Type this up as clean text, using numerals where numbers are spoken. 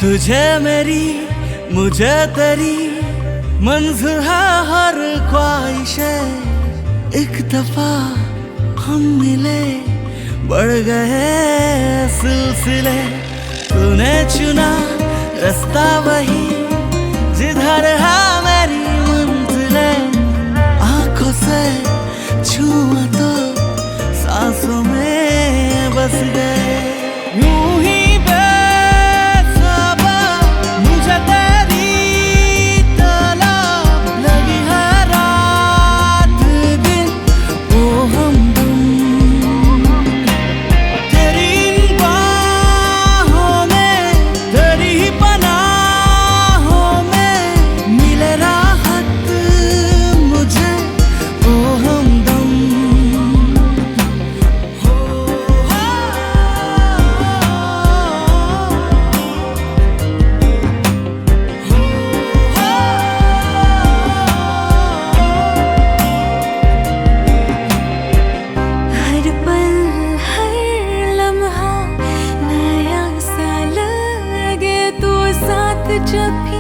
तुझे मेरी मुझे तेरी मंज़िल है हर ख्वाहिशे। एक दफा हम मिले बढ़ गए सिलसिले। तूने चुना रास्ता वही जिधर है मेरी मंजिले। आंखों से छुआ तो सांसों में बस गए। यूं ही बेसब्र मुझे तेरी तलब लगी है रात दिन। ओ हमदम तेरी इन बाहों में तेरी ही पनाहों में मिले राहत मुझे। ओ हमदम जब भी